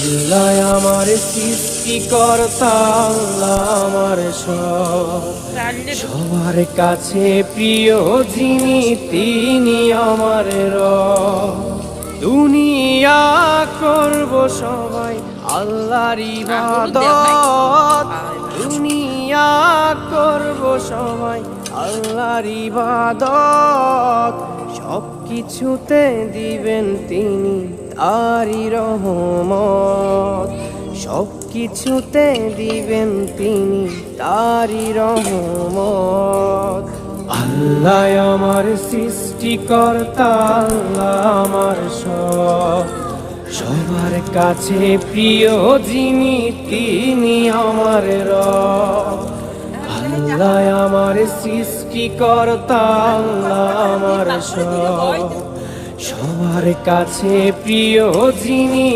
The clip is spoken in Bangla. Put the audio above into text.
আল্লাহ আমার সৃষ্টিকর্তা, আল্লাহ আমার সবার কাছে প্রিয় যিনি, তিনি আমার রব। দুনিয়া করব সবাই আল্লাহর ইবাদত, দুনিয়া করব সবাই আল্লাহর ইবাদত। সব কিছুতে দিবেন তিনি তারই রহমত, সব কিছুতে দিবেন তিনি তারই রহমত। আল্লাহ আমার সৃষ্টিকর্তা, আল্লাহ আমার সবার কাছে প্রিয় যিনি, তিনি আমার রব। আল্লাহ আমার সৃষ্টিকর্তা, আল্লাহ আমার সবার কাছে প্রিয় যিনি।